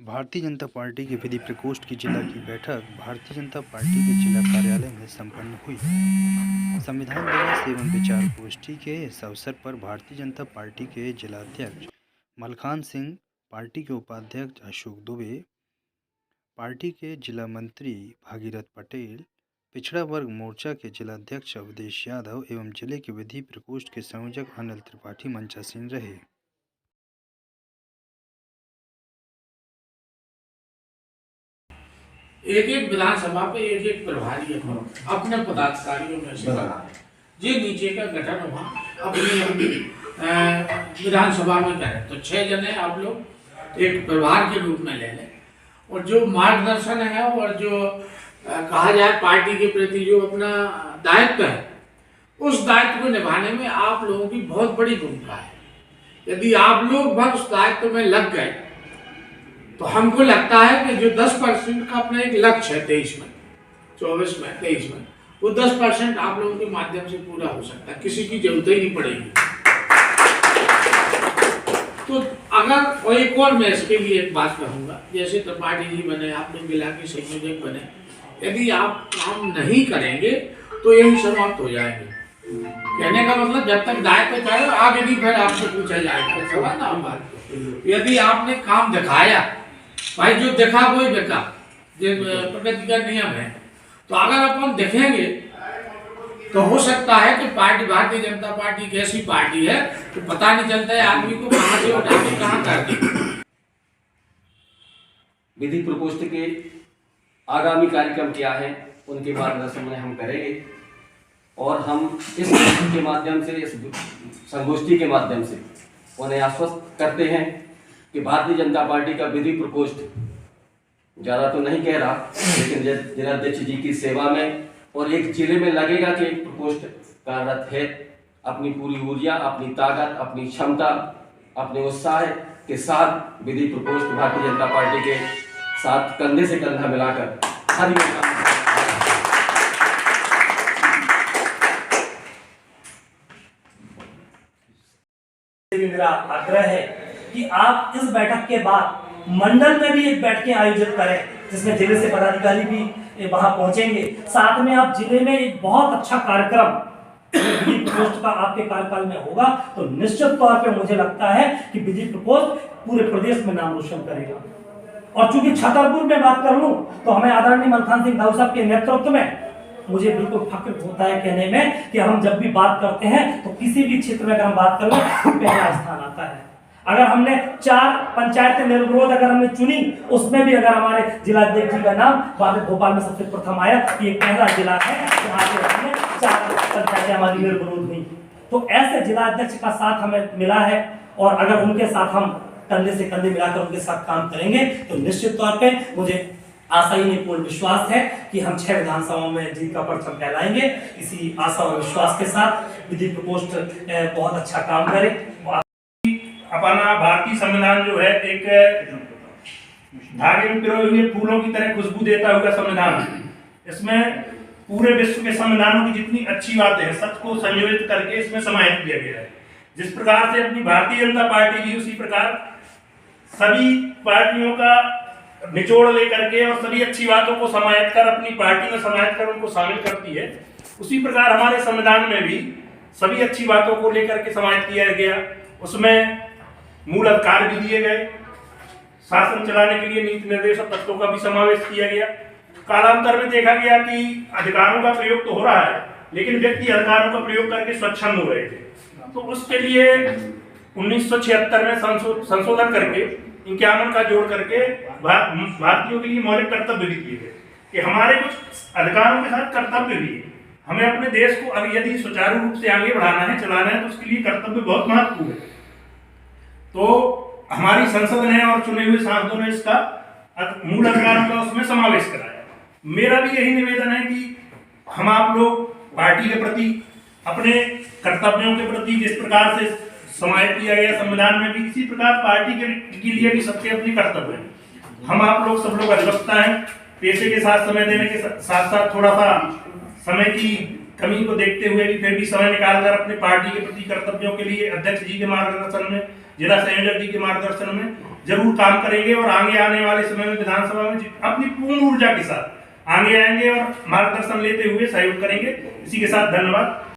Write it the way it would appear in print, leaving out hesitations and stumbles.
Bharatiya Janata party के विधि प्रकोष्ठ की जिला की बैठक भारतीय जनता पार्टी के जिला कार्यालय में संपन्न हुई। संविधान दिवस एवं विचार गोष्ठी के इस अवसर पर भारतीय जनता पार्टी के जिलाध्यक्ष मलखान सिंह, पार्टी के उपाध्यक्ष अशोक दुबे, पार्टी के जिला मंत्री भागीरथ पटेल, पिछड़ा वर्ग मोर्चा के जिलाध्यक्ष अवधेश यादव एवं जिले के विधि प्रकोष्ठ के संयोजक अनिल त्रिपाठी मंचासीन रहे। एक एक विधानसभा पे एक एक प्रभारी अपने पदाधिकारियों में से जो नीचे का गठन हुआ अपनी विधानसभा में करें तो 6 जने आप लोग एक प्रभार के रूप में ले लें और जो मार्गदर्शन है और जो कहा जाए पार्टी के प्रति जो अपना दायित्व है उस दायित्व को निभाने में आप लोगों की बहुत बड़ी भूमिका है। यदि आप लोग बस उस दायित्व में लग गए तो हमको लगता है कि जो 10% का अपना एक लक्ष्य है 23 में 24 में 23 में वो 10% आप लोगों के माध्यम से पूरा हो सकता है, किसी की जरूरत ही नहीं पड़ेगी। तो अगर एक और मैं इसके लिए एक बात कहूँगा, जैसे त्रिपाठी जी बने, आप लोग जिला के संयोजक बने, यदि आप काम नहीं करेंगे तो यही समाप्त हो जाएंगे। कहने का मतलब जब तक दायित्व चाहे आगे नहीं फिर आपसे पूछा जाएगा, समझ ना बात। यदि आपने काम दिखाया, भाई जो देखा वही देखा, प्रकृति का नियम है, तो अगर अपन देखेंगे तो हो सकता है कि पार्टी भारतीय जनता पार्टी की ऐसी पार्टी है तो पता नहीं चलता है आदमी को कहां से उठा के कहां कर दी। विधि प्रकोष्ठ के आगामी कार्यक्रम क्या है उनके मार्गदर्शन में हम करेंगे और हम इस के माध्यम से, इस संगोष्ठी के माध्यम से उन्हें आश्वस्त करते हैं कि भारतीय जनता पार्टी का विधि प्रकोष्ठ ज़्यादा तो नहीं कह रहा, लेकिन जिलाध्यक्ष जी की सेवा में और एक जिले में लगेगा कि एक प्रकोष्ठ कार्यरत है। अपनी पूरी ऊर्जा, अपनी ताकत, अपनी क्षमता, अपने उत्साह के साथ विधि प्रकोष्ठ भारतीय जनता पार्टी के साथ कंधे से कंधा मिलाकर हर मेरा आग्रह है कि आप इस बैठक के बाद मंडल में भी एक बैठकें आयोजित करें जिसमें जिले से पदाधिकारी भी वहां पहुंचेंगे। साथ में आप जिले में एक बहुत अच्छा कार्यक्रम विधि प्रकोष्ठ का आपके कार्यकाल में होगा तो निश्चित तौर पे मुझे लगता है कि विधि प्रकोष्ठ पूरे प्रदेश में नाम रोशन करेगा। और चूंकि छतरपुर में बात कर लूं तो हमें आदरणीय मलखान सिंह दाऊ साहब के नेतृत्व में मुझे बिल्कुल फक्र होता है कहने में कि हम जब भी बात करते हैं तो किसी भी क्षेत्र में अगर हम बात करें तो पहला स्थान आता है। अगर हमने 4 पंचायतें निर्विरोध अगर हमने चुनी उसमें भी अगर हमारे जिलाध्यक्ष जी का नाम भोपाल में सबसे प्रथम आया कि एक पहला जिला है जहाँ पे हमने 4 पंचायतें हमारी निर्विरोध हुई। तो ऐसे जिलाध्यक्ष का साथ हमें मिला है और अगर उनके साथ हम कंधे से कंधे मिलाकर उनके साथ काम करेंगे तो निश्चित तौर पे मुझे आशा ही नहीं पूर्ण विश्वास है कि हम 6 विधानसभाओं में जीत का परचम फहराएंगे। इसी आशा और विश्वास के साथ विधि प्रकोष्ठ बहुत अच्छा काम करे। अपना भारतीय संविधान जो है एक धागे में पिरोए हुए फूलों की तरह खुशबू देता हुआ संविधान, इसमें पूरे विश्व के संविधानों की जितनी अच्छी बातें हैं सबको संयोजित करके इसमें समाहित किया गया है। जिस प्रकार से अपनी भारतीय जनता पार्टी की, उसी प्रकार सभी पार्टियों का निचोड़ लेकर के और सभी अच्छी बातों को समाहित कर अपनी पार्टी में समाहित कर उनको शामिल करती है। उसी प्रकार हमारे संविधान में भी सभी अच्छी बातों को लेकर के समाहित किया गया। उसमें मूल अधिकार भी दिए गए, शासन चलाने के लिए नीति निर्देशक तत्वों का भी समावेश किया गया। कालांतर में देखा गया कि अधिकारों का प्रयोग तो हो रहा है लेकिन व्यक्ति अधिकारों का प्रयोग करके स्वच्छंद हो रहे थे, तो उसके लिए 1976 में संशोधन करके 51 का जोड़ करके भारतीयों के लिए मौलिक कर्तव्य भी दिए गए कि हमारे कुछ अधिकारों के साथ कर्तव्य भी है। हमें अपने देश को यदि सुचारू रूप से आगे बढ़ाना है, चलाना है, तो उसके लिए कर्तव्य बहुत महत्वपूर्ण है। तो हमारी संसद ने और चुने हुए सांसदों ने इसका मूल अधिकारों का उसमें समावेश कराया। मेरा भी यही निवेदन है कि हम आप लोग पार्टी के प्रति, अपने कर्तव्यों के प्रति जिस प्रकार से समाहित किया गया संविधान में भी, इसी प्रकार पार्टी के लिए भी सबके अपने कर्तव्य हैं। हम आप लोग सब लोग अधिवक्ता हैं, पेशे के साथ समय देने के साथ साथ थोड़ा सा समय की कमी को देखते हुए भी फिर भी समय निकालकर अपने पार्टी के प्रति कर्तव्यों के लिए अध्यक्ष जी के मार्गदर्शन में जिला संयोजक जी के मार्गदर्शन में जरूर काम करेंगे और आगे आने वाले समय में विधानसभा में अपनी पूर्ण ऊर्जा के साथ आगे आएंगे और मार्गदर्शन लेते हुए सहयोग करेंगे। इसी के साथ धन्यवाद।